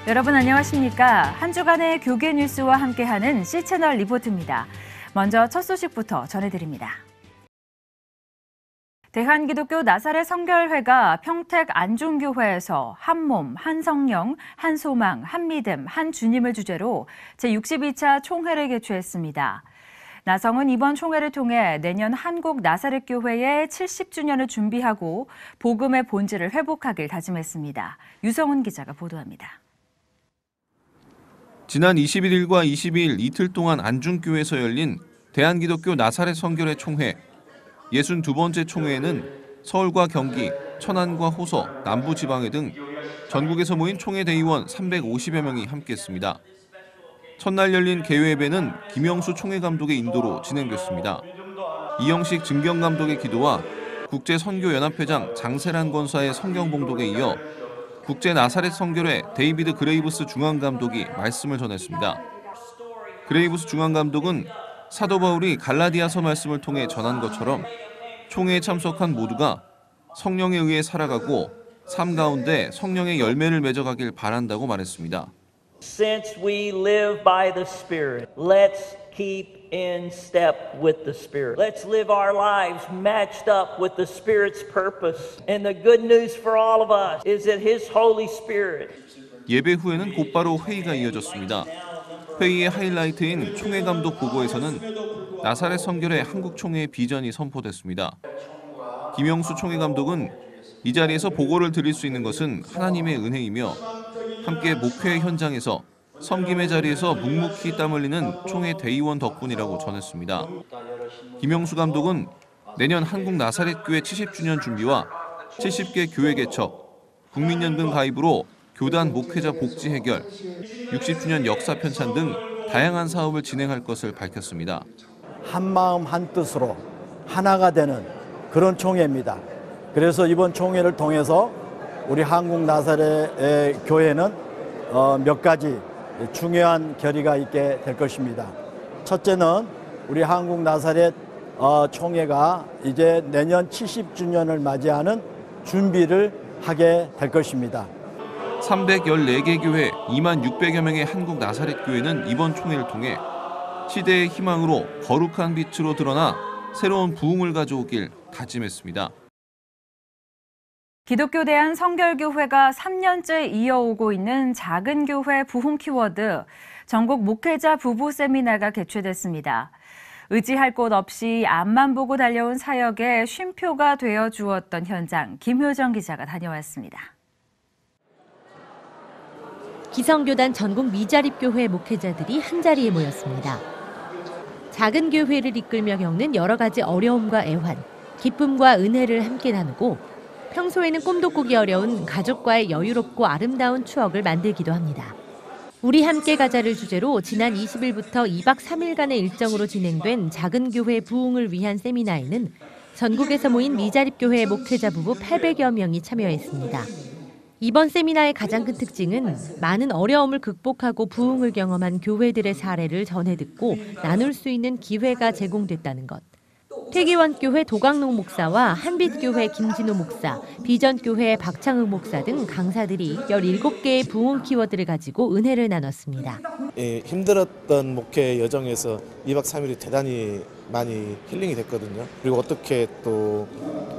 여러분 안녕하십니까? 한 주간의 교계 뉴스와 함께하는 C채널 리포트입니다. 먼저 첫 소식부터 전해드립니다. 대한기독교 나사렛 성결회가 평택 안중교회에서 한 몸, 한 성령, 한 소망, 한 믿음, 한 주님을 주제로 제62차 총회를 개최했습니다. 나성은 이번 총회를 통해 내년 한국 나사렛교회의 70주년을 준비하고 복음의 본질을 회복하길 다짐했습니다. 유성훈 기자가 보도합니다. 지난 21일과 22일 이틀 동안 안중교회에서 열린 대한기독교 나사렛 성결회 총회. 62번째 총회에는 서울과 경기, 천안과 호서, 남부지방회 등 전국에서 모인 총회 대의원 350여 명이 함께했습니다. 첫날 열린 개회예배는 김영수 총회 감독의 인도로 진행됐습니다. 이영식 증경 감독의 기도와 국제선교연합회장 장세란 권사의 성경봉독에 이어 국제 나사렛 성결회 데이비드 그레이브스 중앙감독이 말씀을 전했습니다. 그레이브스 중앙감독은 사도 바울이 갈라디아서 말씀을 통해 전한 것처럼 총회에 참석한 모두가 성령에 의해 살아가고 삶 가운데 성령의 열매를 맺어가길 바란다고 말했습니다. Since we live by the Spirit, let's keep in step with the Spirit. Let's live our lives matched up with the Spirit's purpose. And the good news for all of us is that His Holy Spirit. 예배 후에는 곧바로 회의가 이어졌습니다. 회의의 하이라이트인 총회 감독 보고에서는 나사렛 성결회 한국 총회의 비전이 선포됐습니다. 김영수 총회 감독은 이 자리에서 보고를 드릴 수 있는 것은 하나님의 은혜이며 함께 목회 현장에서 섬김의 자리에서 묵묵히 땀 흘리는 총회 대의원 덕분이라고 전했습니다. 김영수 감독은 내년 한국 나사렛교회 70주년 준비와 70개 교회 개척, 국민연금 가입으로 교단 목회자 복지 해결, 60주년 역사 편찬 등 다양한 사업을 진행할 것을 밝혔습니다. 한 마음 한 뜻으로 하나가 되는 그런 총회입니다. 그래서 이번 총회를 통해서 우리 한국 나사렛 교회는 몇 가지 중요한 결의가 있게 될 것입니다. 첫째는 우리 한국 나사렛 총회가 이제 내년 70주년을 맞이하는 준비를 하게 될 것입니다. 314개 교회 2만 600여 명의 한국 나사렛 교회는 이번 총회를 통해 시대의 희망으로 거룩한 빛으로 드러나 새로운 부흥을 가져오길 다짐했습니다. 기독교 대한성결교회가 3년째 이어오고 있는 작은 교회 부흥 키워드 전국 목회자 부부 세미나가 개최됐습니다. 의지할 곳 없이 앞만 보고 달려온 사역에 쉼표가 되어 주었던 현장 김효정 기자가 다녀왔습니다. 기성교단 전국 미자립교회 목회자들이 한자리에 모였습니다. 작은 교회를 이끌며 겪는 여러 가지 어려움과 애환, 기쁨과 은혜를 함께 나누고 평소에는 꿈도 꾸기 어려운 가족과의 여유롭고 아름다운 추억을 만들기도 합니다. 우리 함께 가자를 주제로 지난 20일부터 2박 3일간의 일정으로 진행된 작은 교회 부흥을 위한 세미나에는 전국에서 모인 미자립교회 목회자 부부 800여 명이 참여했습니다. 이번 세미나의 가장 큰 특징은 많은 어려움을 극복하고 부흥을 경험한 교회들의 사례를 전해 듣고 나눌 수 있는 기회가 제공됐다는 것. 태기원교회 도강록 목사와 한빛교회 김진호 목사, 비전교회 박창흑 목사 등 강사들이 17개의 부흥 키워드를 가지고 은혜를 나눴습니다. 힘들었던 목회 여정에서 2박 3일이 대단히 많이 힐링이 됐거든요. 그리고 어떻게 또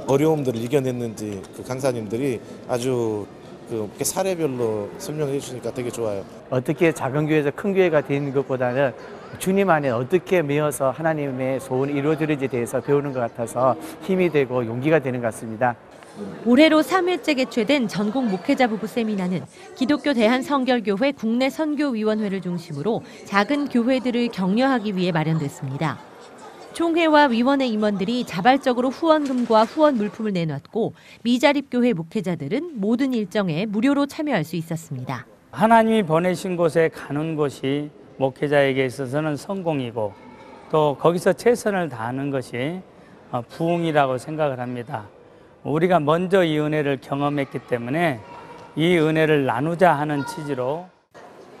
어려움들을 이겨냈는지 그 강사님들이 아주 그 사례별로 설명해 주시니까 되게 좋아요. 어떻게 작은 교회에서 큰 교회가 되는 것보다는 주님 안에 어떻게 매어서 하나님의 소원이 이루어지는지에 대해서 배우는 것 같아서 힘이 되고 용기가 되는 것 같습니다. 올해로 3회째 개최된 전국 목회자 부부 세미나는 기독교 대한성결교회 국내 선교위원회를 중심으로 작은 교회들을 격려하기 위해 마련됐습니다. 총회와 위원회 임원들이 자발적으로 후원금과 후원 물품을 내놨고 미자립교회 목회자들은 모든 일정에 무료로 참여할 수 있었습니다. 하나님이 보내신 곳에 가는 것이 목회자에게 있어서는 성공이고 또 거기서 최선을 다하는 것이 부흥이라고 생각을 합니다. 우리가 먼저 이 은혜를 경험했기 때문에 이 은혜를 나누자 하는 취지로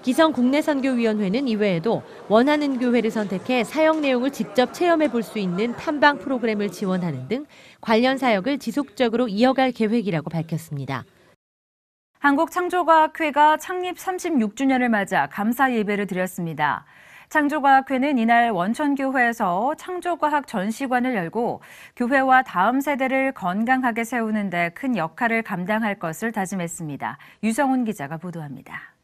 기성국내선교위원회는 이외에도 원하는 교회를 선택해 사역 내용을 직접 체험해 볼 수 있는 탐방 프로그램을 지원하는 등 관련 사역을 지속적으로 이어갈 계획이라고 밝혔습니다. 한국창조과학회가 창립 36주년을 맞아 감사 예배를 드렸습니다. 창조과학회는 이날 원천교회에서 창조과학 전시관을 열고 교회와 다음 세대를 건강하게 세우는 데 큰 역할을 감당할 것을 다짐했습니다. 유성훈 기자가 보도합니다.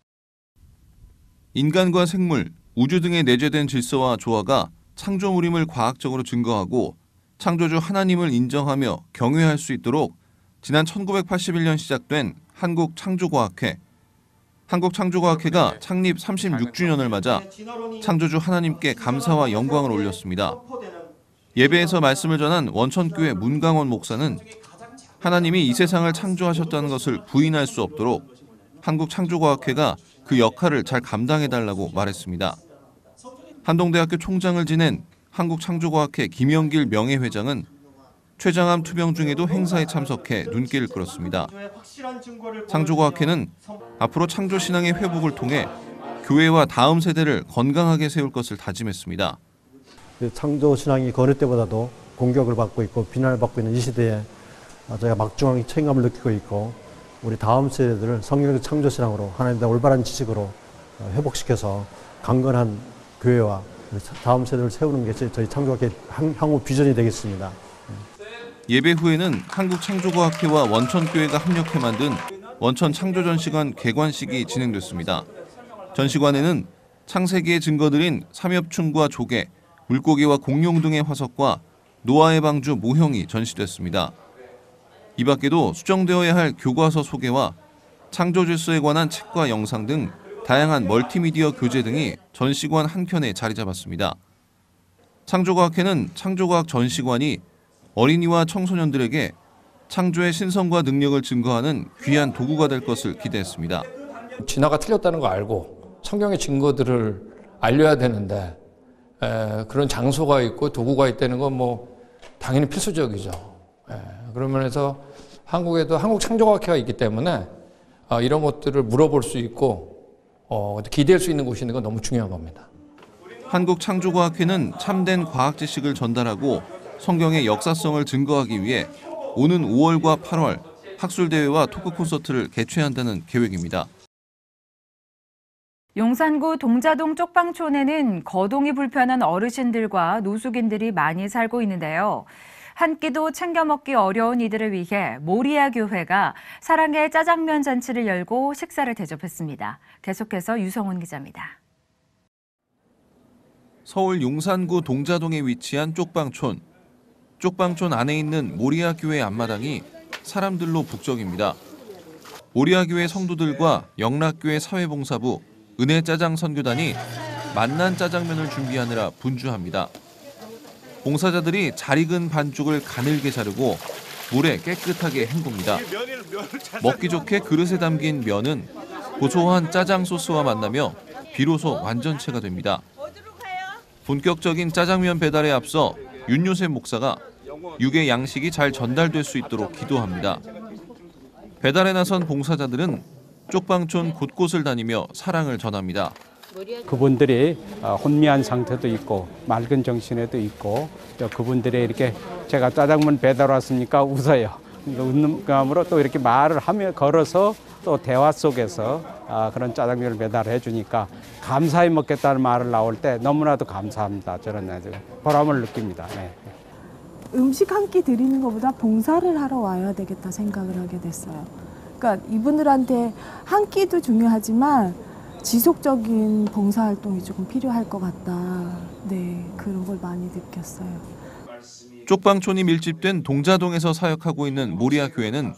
인간과 생물, 우주 등에 내재된 질서와 조화가 창조물임을 과학적으로 증거하고 창조주 하나님을 인정하며 경외할 수 있도록 지난 1981년 시작된 한국창조과학회. 한국창조과학회가 창립 36주년을 맞아 창조주 하나님께 감사와 영광을 올렸습니다. 예배에서 말씀을 전한 원천교회 문강원 목사는 하나님이 이 세상을 창조하셨다는 것을 부인할 수 없도록 한국창조과학회가 그 역할을 잘 감당해달라고 말했습니다. 한동대학교 총장을 지낸 한국창조과학회 김영길 명예회장은 췌장암 투병 중에도 행사에 참석해 눈길을 끌었습니다. 창조과학회는 앞으로 창조신앙의 회복을 통해 교회와 다음 세대를 건강하게 세울 것을 다짐했습니다. 창조신앙이 그 어느 때보다도 공격을 받고 있고 비난을 받고 있는 이 시대에 저희가 막중한 책임감을 느끼고 있고 우리 다음 세대들을 성경적 창조신앙으로 하나님의 올바른 지식으로 회복시켜서 강건한 교회와 다음 세대를 세우는 게 저희 창조학회 향후 비전이 되겠습니다. 예배 후에는 한국창조과학회와 원천교회가 협력해 만든 원천창조전시관 개관식이 진행됐습니다. 전시관에는 창세기의 증거들인 삼엽충과 조개, 물고기와 공룡 등의 화석과 노아의 방주 모형이 전시됐습니다. 이 밖에도 수정되어야 할 교과서 소개와 창조질서에 관한 책과 영상 등 다양한 멀티미디어 교재 등이 전시관 한켠에 자리 잡았습니다. 창조과학회는 창조과학 전시관이 어린이와 청소년들에게 창조의 신성과 능력을 증거하는 귀한 도구가 될 것을 기대했습니다. 진화가 틀렸다는 거 알고 성경의 증거들을 알려야 되는데 그런 장소가 있고 도구가 있다는 건 당연히 필수적이죠. 그런 면에서 한국에도 한국창조과학회가 있기 때문에 이런 것들을 물어볼 수 있고 기대할 수 있는 곳이 있는 건 너무 중요한 겁니다. 한국창조과학회는 참된 과학 지식을 전달하고 성경의 역사성을 증거하기 위해 오는 5월과 8월 학술대회와 토크 콘서트를 개최한다는 계획입니다. 용산구 동자동 쪽방촌에는 거동이 불편한 어르신들과 노숙인들이 많이 살고 있는데요. 한 끼도 챙겨 먹기 어려운 이들을 위해 모리아 교회가 사랑의 짜장면 잔치를 열고 식사를 대접했습니다. 계속해서 유성훈 기자입니다. 서울 용산구 동자동에 위치한 쪽방촌. 쪽방촌 안에 있는 모리아 교회 앞마당이 사람들로 북적입니다. 모리아 교회 성도들과 영락교회 사회봉사부, 은혜짜장 선교단이 맛난 짜장면을 준비하느라 분주합니다. 봉사자들이 잘 익은 반죽을 가늘게 자르고 물에 깨끗하게 헹굽니다. 먹기 좋게 그릇에 담긴 면은 고소한 짜장 소스와 만나며 비로소 완전체가 됩니다. 본격적인 짜장면 배달에 앞서 윤요셉 목사가 육의 양식이 잘 전달될 수 있도록 기도합니다. 배달에 나선 봉사자들은 쪽방촌 곳곳을 다니며 사랑을 전합니다. 그분들이 혼미한 상태도 있고 맑은 정신에도 있고 그분들이 이렇게 제가 짜장면 배달 왔습니까 웃어요. 웃는 감으로 또 이렇게 말을 하며 걸어서 또 대화 속에서 그런 짜장면을 배달해 주니까 감사히 먹겠다는 말을 나올 때 너무나도 감사합니다. 저는 아주 보람을 느낍니다. 네. 음식 한 끼 드리는 것보다 봉사를 하러 와야 되겠다 생각을 하게 됐어요. 그러니까 이분들한테 한 끼도 중요하지만 지속적인 봉사활동이 조금 필요할 것 같다. 네, 그런 걸 많이 느꼈어요. 쪽방촌이 밀집된 동자동에서 사역하고 있는 모리아 교회는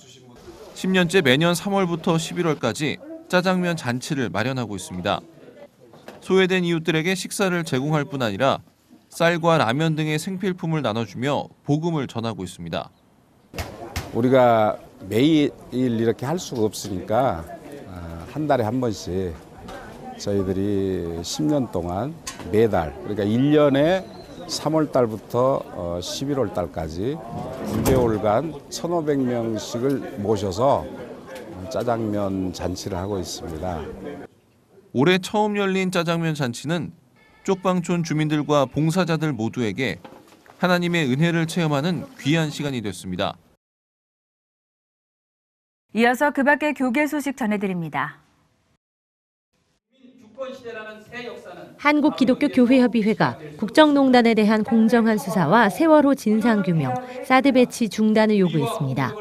10년째 매년 3월부터 11월까지 짜장면 잔치를 마련하고 있습니다. 소외된 이웃들에게 식사를 제공할 뿐 아니라 쌀과 라면 등의 생필품을 나눠주며 복음을 전하고 있습니다. 우리가 매일 이렇게 할 수가 없으니까 한 달에 한 번씩 저희들이 10년 동안 매달, 그러니까 1년에 3월 달부터 11월 달까지 9개월간 1,500명씩을 모셔서 짜장면 잔치를 하고 있습니다. 올해 처음 열린 짜장면 잔치는 쪽방촌 주민들과 봉사자들 모두에게 하나님의 은혜를 체험하는 귀한 시간이 됐습니다. 이어서 그 밖의 교계 소식 전해드립니다. 한국기독교교회협의회가 국정농단에 대한 공정한 수사와 세월호 진상규명, 사드 배치 중단을 요구했습니다.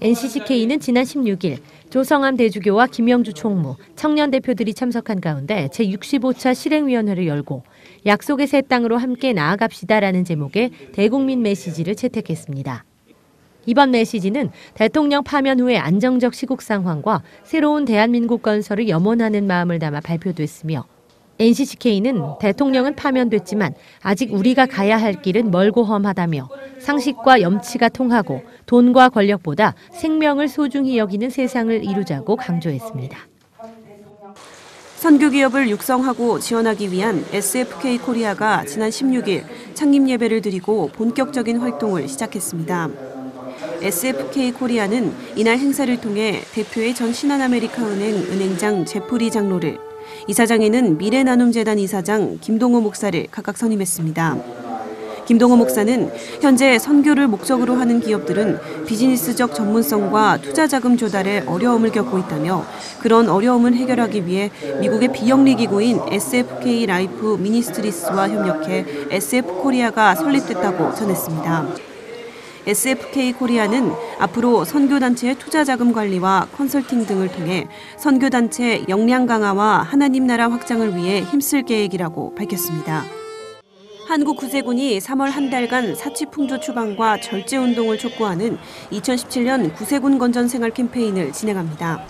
NCCK는 지난 16일 조성암 대주교와 김영주 총무, 청년 대표들이 참석한 가운데 제65차 실행위원회를 열고 약속의 새 땅으로 함께 나아갑시다라는 제목의 대국민 메시지를 채택했습니다. 이번 메시지는 대통령 파면 후의 안정적 시국 상황과 새로운 대한민국 건설을 염원하는 마음을 담아 발표됐으며 NCCK는 대통령은 파면됐지만 아직 우리가 가야 할 길은 멀고 험하다며 상식과 염치가 통하고 돈과 권력보다 생명을 소중히 여기는 세상을 이루자고 강조했습니다. 선교기업을 육성하고 지원하기 위한 SFK 코리아가 지난 16일 창립 예배를 드리고 본격적인 활동을 시작했습니다. SFK 코리아는 이날 행사를 통해 대표의 전 신한아메리카은행 은행장 제프리 장로를, 이사장에는 미래나눔재단 이사장 김동호 목사를 각각 선임했습니다. 김동호 목사는 현재 선교를 목적으로 하는 기업들은 비즈니스적 전문성과 투자 자금 조달에 어려움을 겪고 있다며 그런 어려움을 해결하기 위해 미국의 비영리 기구인 SFK 라이프 미니스트리스와 협력해 SF 코리아가 설립됐다고 전했습니다. SFK 코리아는 앞으로 선교단체의 투자자금 관리와 컨설팅 등을 통해 선교단체 역량 강화와 하나님 나라 확장을 위해 힘쓸 계획이라고 밝혔습니다. 한국 구세군이 3월 한 달간 사치풍조 추방과 절제운동을 촉구하는 2017년 구세군 건전 생활 캠페인을 진행합니다.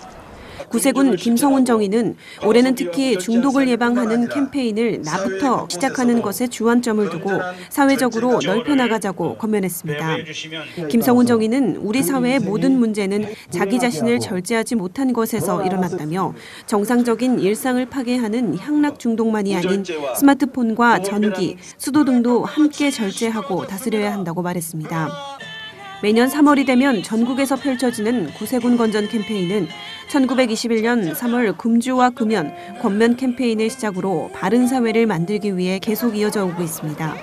구세군 김성훈 정의는 올해는 특히 중독을 예방하는 캠페인을 나부터 시작하는 것에 주안점을 두고 사회적으로 넓혀나가자고 권면했습니다. 김성훈 정의는 우리 사회의 모든 문제는 자기 자신을 절제하지 못한 것에서 일어났다며 정상적인 일상을 파괴하는 향락 중독만이 아닌 스마트폰과 전기, 수도 등도 함께 절제하고 다스려야 한다고 말했습니다. 매년 3월이 되면 전국에서 펼쳐지는 구세군 건전 캠페인은 1921년 3월 금주와 금연, 권면 캠페인을 시작으로 바른 사회를 만들기 위해 계속 이어져 오고 있습니다.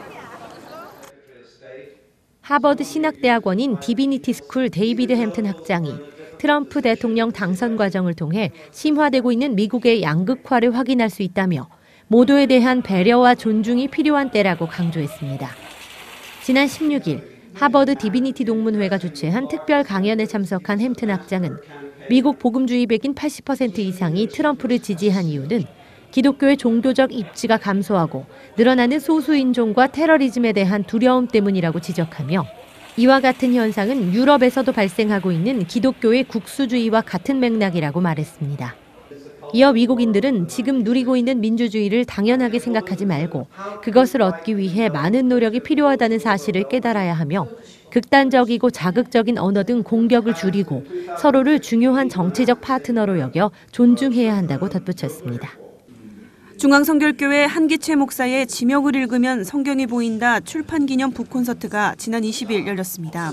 하버드 신학대학원인 디비니티 스쿨 데이비드 햄튼 학장이 트럼프 대통령 당선 과정을 통해 심화되고 있는 미국의 양극화를 확인할 수 있다며 모두에 대한 배려와 존중이 필요한 때라고 강조했습니다. 지난 16일 하버드 디비니티 동문회가 주최한 특별 강연에 참석한 햄튼 학장은 미국 복음주의 백인 80% 이상이 트럼프를 지지한 이유는 기독교의 종교적 입지가 감소하고 늘어나는 소수인종과 테러리즘에 대한 두려움 때문이라고 지적하며 이와 같은 현상은 유럽에서도 발생하고 있는 기독교의 국수주의와 같은 맥락이라고 말했습니다. 이어 미국인들은 지금 누리고 있는 민주주의를 당연하게 생각하지 말고 그것을 얻기 위해 많은 노력이 필요하다는 사실을 깨달아야 하며 극단적이고 자극적인 언어 등 공격을 줄이고 서로를 중요한 정치적 파트너로 여겨 존중해야 한다고 덧붙였습니다. 중앙성결교회 한기채 목사의 지명을 읽으면 성경이 보인다 출판기념 북콘서트가 지난 20일 열렸습니다.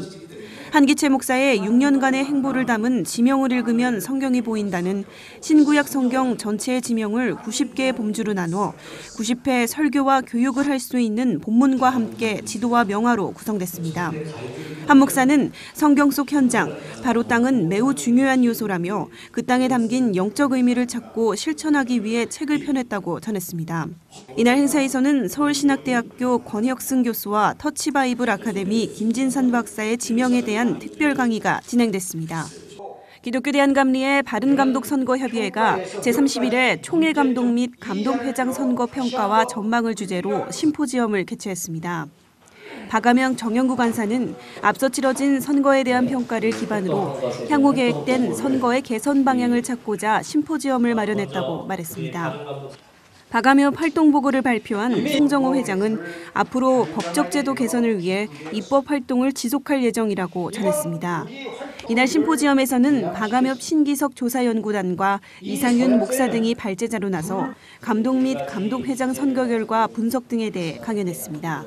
한기채 목사의 6년간의 행보를 담은 지명을 읽으면 성경이 보인다는 신구약 성경 전체의 지명을 90개의 범주로 나눠 90회 설교와 교육을 할 수 있는 본문과 함께 지도와 명화로 구성됐습니다. 한 목사는 성경 속 현장, 바로 땅은 매우 중요한 요소라며 그 땅에 담긴 영적 의미를 찾고 실천하기 위해 책을 펴냈다고 전했습니다. 이날 행사에서는 서울신학대학교 권혁승 교수와 터치바이블 아카데미 김진산 박사의 지명에 대한 특별 강의가 진행됐습니다. 기독교 대한감리의 바른감독선거협의회가 제31회 총회감독 및 감독회장 선거 평가와 전망을 주제로 심포지엄을 개최했습니다. 박아명 정영구 간사는 앞서 치러진 선거에 대한 평가를 기반으로 향후 계획된 선거의 개선 방향을 찾고자 심포지엄을 마련했다고 말했습니다. 박아명 활동보고를 발표한 송정호 회장은 앞으로 법적 제도 개선을 위해 입법 활동을 지속할 예정이라고 전했습니다. 이날 심포지엄에서는 박아명 신기석 조사연구단과 이상윤 목사 등이 발제자로 나서 감독 및 감독회장 선거 결과 분석 등에 대해 강연했습니다.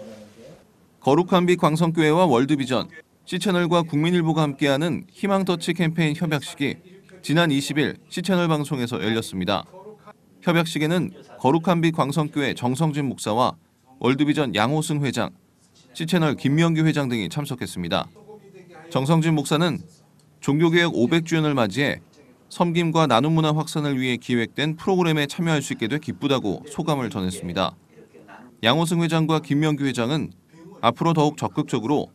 거룩한 빛 광성교회와 월드비전, C채널과 국민일보가 함께하는 희망터치 캠페인 협약식이 지난 20일 C채널 방송에서 열렸습니다. 협약식에는 거룩한 빛 광성교회 정성진 목사와 월드비전 양호승 회장, C채널 김명규 회장 등이 참석했습니다. 정성진 목사는 종교개혁 500주년을 맞이해 섬김과 나눔 문화 확산을 위해 기획된 프로그램에 참여할 수 있게 돼 기쁘다고 소감을 전했습니다. 양호승 회장과 김명규 회장은 앞으로 더욱 적극적으로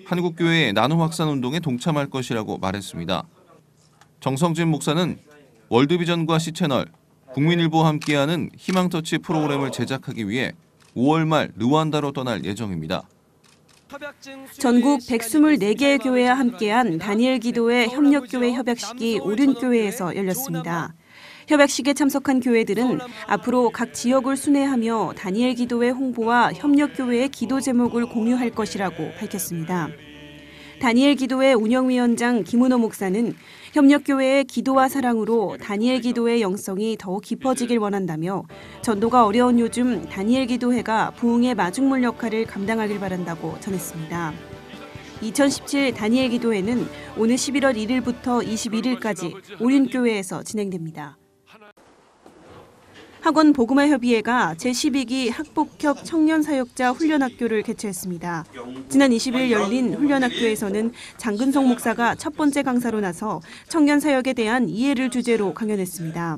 한국교회의 나눔 확산 운동에 동참할 것이라고 말했습니다. 정성진 목사는 월드비전과 C채널, 국민일보와 함께하는 희망터치 프로그램을 제작하기 위해 5월 말 르완다로 떠날 예정입니다. 전국 124개의 교회와 함께한 다니엘 기도회 협력교회 협약식이 오륜교회에서 열렸습니다. 협약식에 참석한 교회들은 앞으로 각 지역을 순회하며 다니엘 기도회 홍보와 협력교회의 기도 제목을 공유할 것이라고 밝혔습니다. 다니엘 기도회 운영위원장 김은호 목사는 협력교회의 기도와 사랑으로 다니엘 기도회의 영성이 더욱 깊어지길 원한다며 전도가 어려운 요즘 다니엘 기도회가 부흥의 마중물 역할을 감당하길 바란다고 전했습니다. 2017 다니엘 기도회는 오늘 11월 1일부터 21일까지 오륜교회에서 진행됩니다. 학원 복음화협의회가 제12기 학복협 청년사역자 훈련학교를 개최했습니다. 지난 20일 열린 훈련학교에서는 장근성 목사가 첫 번째 강사로 나서 청년사역에 대한 이해를 주제로 강연했습니다.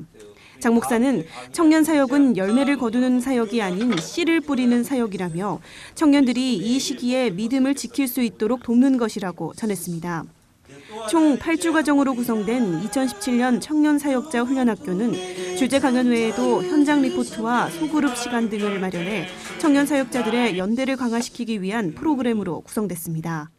장 목사는 청년사역은 열매를 거두는 사역이 아닌 씨를 뿌리는 사역이라며 청년들이 이 시기에 믿음을 지킬 수 있도록 돕는 것이라고 전했습니다. 총 8주 과정으로 구성된 2017년 청년사역자 훈련학교는 주제 강연 외에도 현장 리포트와 소그룹 시간 등을 마련해 청년사역자들의 연대를 강화시키기 위한 프로그램으로 구성됐습니다.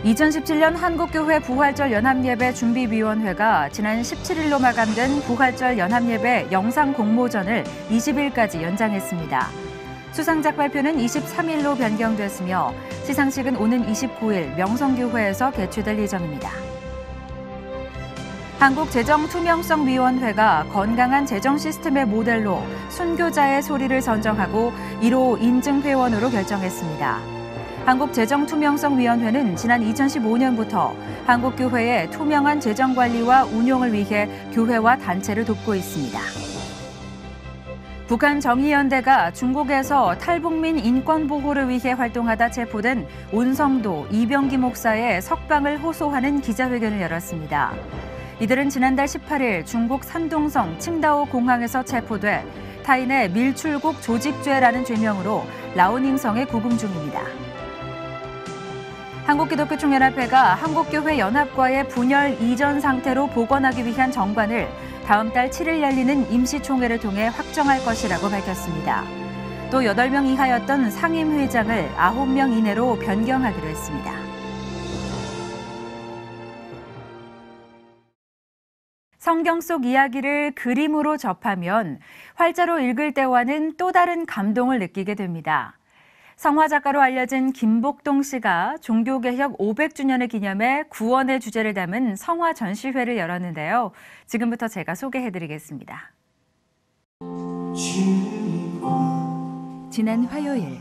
2017년 한국교회 부활절 연합예배 준비위원회가 지난 17일로 마감된 부활절 연합예배 영상 공모전을 20일까지 연장했습니다. 수상작 발표는 23일로 변경됐으며 시상식은 오는 29일 명성교회에서 개최될 예정입니다. 한국재정투명성위원회가 건강한 재정 시스템의 모델로 순교자의 소리를 선정하고 1호 인증회원으로 결정했습니다. 한국재정투명성위원회는 지난 2015년부터 한국교회의 투명한 재정관리와 운용을 위해 교회와 단체를 돕고 있습니다. 북한 정의연대가 중국에서 탈북민 인권 보호를 위해 활동하다 체포된 온성도 이병기 목사의 석방을 호소하는 기자회견을 열었습니다. 이들은 지난달 18일 중국 산둥성 칭다오 공항에서 체포돼 타인의 밀출국 조직죄라는 죄명으로 라오닝성에 구금 중입니다. 한국기독교총연합회가 한국교회 연합과의 분열 이전 상태로 복원하기 위한 정관을 다음 달 7일 열리는 임시총회를 통해 확정할 것이라고 밝혔습니다. 또 8명 이하였던 상임회장을 9명 이내로 변경하기로 했습니다. 성경 속 이야기를 그림으로 접하면 활자로 읽을 때와는 또 다른 감동을 느끼게 됩니다. 성화 작가로 알려진 김복동 씨가 종교개혁 500주년을 기념해 구원의 주제를 담은 성화 전시회를 열었는데요. 지금부터 제가 소개해드리겠습니다. 지난 화요일,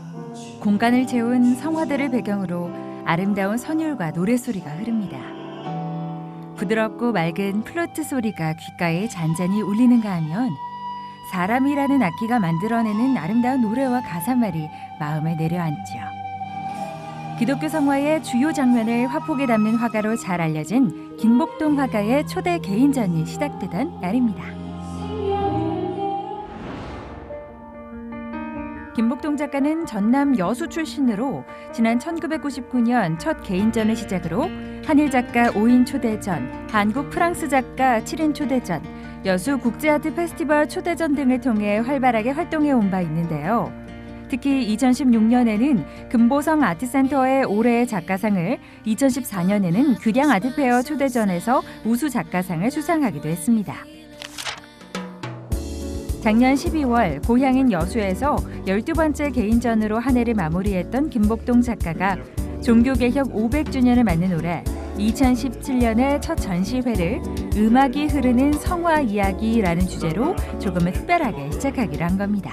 공간을 채운 성화들을 배경으로 아름다운 선율과 노래소리가 흐릅니다. 부드럽고 맑은 플루트 소리가 귓가에 잔잔히 울리는가 하면 사람이라는 악기가 만들어내는 아름다운 노래와 가사말이 마음에 내려앉죠. 기독교 성화의 주요 장면을 화폭에 담는 화가로 잘 알려진 김복동 화가의 초대 개인전이 시작되던 날입니다. 김복동 작가는 전남 여수 출신으로 지난 1999년 첫 개인전을 시작으로 한일 작가 5인 초대전, 한국 프랑스 작가 7인 초대전, 여수 국제아트 페스티벌 초대전 등을 통해 활발하게 활동해 온 바 있는데요. 특히 2016년에는 금보성 아트센터의 올해의 작가상을, 2014년에는 규량 아트페어 초대전에서 우수 작가상을 수상하기도 했습니다. 작년 12월 고향인 여수에서 12번째 개인전으로 한 해를 마무리했던 김복동 작가가 종교개혁 500주년을 맞는 올해 2017년의 첫 전시회를 음악이 흐르는 성화 이야기라는 주제로 조금은 특별하게 시작하기로 한 겁니다.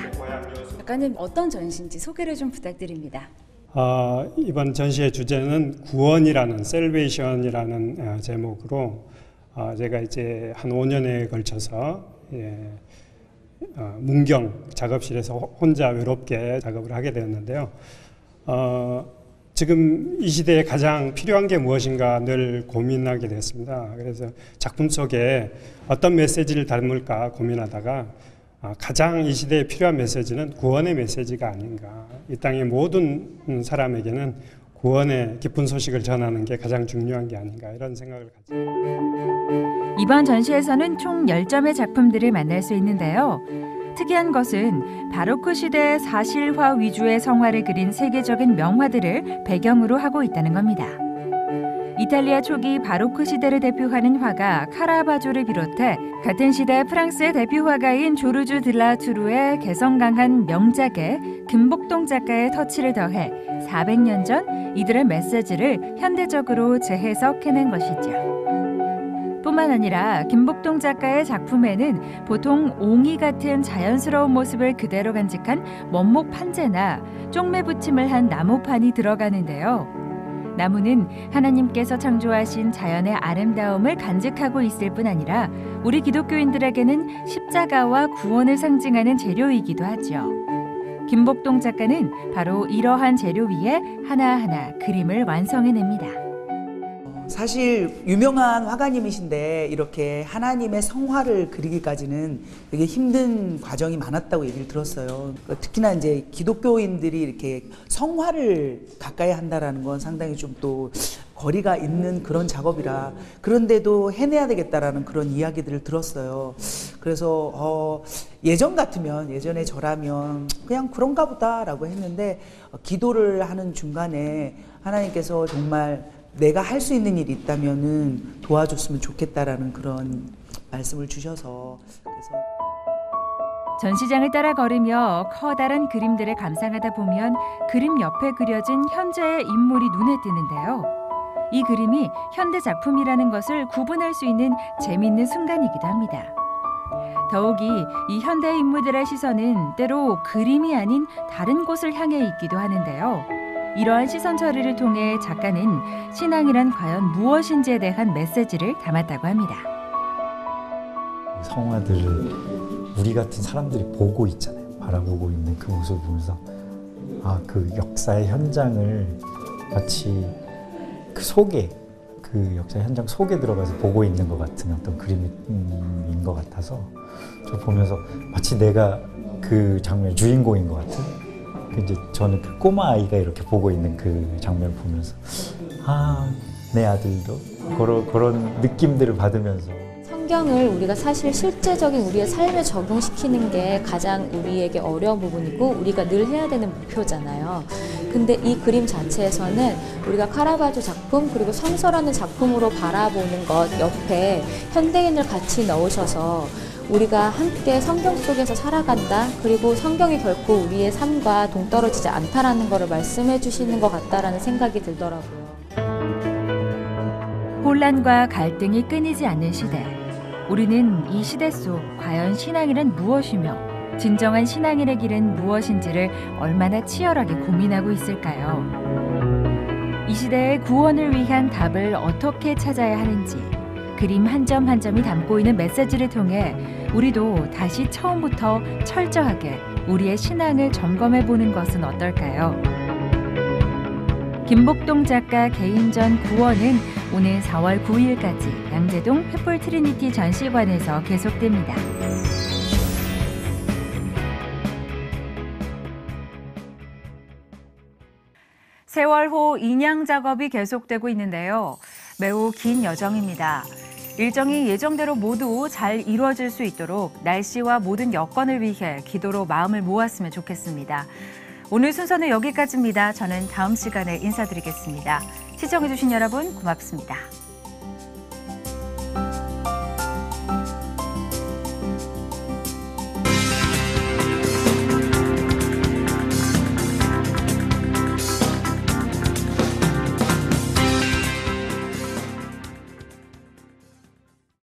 작가님 어떤 전시인지 소개를 좀 부탁드립니다. 이번 전시의 주제는 구원이라는 셀베이션이라는 제목으로 제가 이제 한 5년에 걸쳐서 문경 작업실에서 혼자 외롭게 작업을 하게 되었는데요. 지금 이 시대에 가장 필요한 게 무엇인가 늘 고민하게 됐습니다. 그래서 작품 속에 어떤 메시지를 담을까 고민하다가 가장 이 시대에 필요한 메시지는 구원의 메시지가 아닌가. 이 땅의 모든 사람에게는 구원의 기쁜 소식을 전하는 게 가장 중요한 게 아닌가 이런 생각을 가지고 이번 전시에서는 총 10점의 작품들을 만날 수 있는데요. 특이한 것은 바로크 시대의 사실화 위주의 성화를 그린 세계적인 명화들을 배경으로 하고 있다는 겁니다. 이탈리아 초기 바로크 시대를 대표하는 화가 카라바조를 비롯해 같은 시대 프랑스의 대표 화가인 조르주 들라투르의 개성 강한 명작에 김복동 작가의 터치를 더해 400년 전 이들의 메시지를 현대적으로 재해석해낸 것이죠. 뿐만 아니라 김복동 작가의 작품에는 보통 옹이 같은 자연스러운 모습을 그대로 간직한 원목 판재나 쪽매 붙임을 한 나무판이 들어가는데요. 나무는 하나님께서 창조하신 자연의 아름다움을 간직하고 있을 뿐 아니라 우리 기독교인들에게는 십자가와 구원을 상징하는 재료이기도 하죠. 김복동 작가는 바로 이러한 재료 위에 하나하나 그림을 완성해냅니다. 사실 유명한 화가님이신데 이렇게 하나님의 성화를 그리기까지는 되게 힘든 과정이 많았다고 얘기를 들었어요. 특히나 이제 기독교인들이 이렇게 성화를 가까이 한다라는 건 상당히 좀 또 거리가 있는 그런 작업이라 그런데도 해내야 되겠다라는 그런 이야기들을 들었어요. 그래서 예전 같으면 예전에 저라면 그냥 그런가 보다라고 했는데 기도를 하는 중간에 하나님께서 정말 내가 할 수 있는 일이 있다면은 도와줬으면 좋겠다라는 그런 말씀을 주셔서 그래서 전시장을 따라 걸으며 커다란 그림들을 감상하다 보면 그림 옆에 그려진 현재의 인물이 눈에 띄는데요. 이 그림이 현대 작품이라는 것을 구분할 수 있는 재미있는 순간이기도 합니다. 더욱이 이 현대 인물들의 시선은 때로 그림이 아닌 다른 곳을 향해 있기도 하는데요. 이러한 시선 처리를 통해 작가는 신앙이란 과연 무엇인지에 대한 메시지를 담았다고 합니다. 성화들을 우리 같은 사람들이 보고 있잖아요. 바라보고 있는 그 모습을 보면서 그 역사의 현장을 마치 그 속에 그 역사의 현장 속에 들어가서 보고 있는 것 같은 어떤 그림인 것 같아서 저 보면서 마치 내가 그 장면의 주인공인 것 같은 이제 저는 그 꼬마 아이가 이렇게 보고 있는 그 장면을 보면서 내 아들도 그런 느낌들을 받으면서 성경을 우리가 사실 실제적인 우리의 삶에 적용시키는 게 가장 우리에게 어려운 부분이고 우리가 늘 해야 되는 목표잖아요. 근데 이 그림 자체에서는 우리가 카라바조 작품 그리고 성서라는 작품으로 바라보는 것 옆에 현대인을 같이 넣으셔서 우리가 함께 성경 속에서 살아간다. 그리고 성경이 결코 우리의 삶과 동떨어지지 않다라는 것을 말씀해 주시는 것 같다라는 생각이 들더라고요. 혼란과 갈등이 끊이지 않는 시대. 우리는 이 시대 속 과연 신앙이란 무엇이며 진정한 신앙인의 길은 무엇인지를 얼마나 치열하게 고민하고 있을까요? 이 시대의 구원을 위한 답을 어떻게 찾아야 하는지 그림 한 점 한 점이 담고 있는 메시지를 통해 우리도 다시 처음부터 철저하게 우리의 신앙을 점검해 보는 것은 어떨까요? 김복동 작가 개인전 구원은 오늘 4월 9일까지 양재동 횃불 트리니티 전시관에서 계속됩니다. 세월호 인양 작업이 계속되고 있는데요. 매우 긴 여정입니다. 일정이 예정대로 모두 잘 이루어질 수 있도록 날씨와 모든 여건을 위해 기도로 마음을 모았으면 좋겠습니다. 오늘 순서는 여기까지입니다. 저는 다음 시간에 인사드리겠습니다. 시청해주신 여러분 고맙습니다.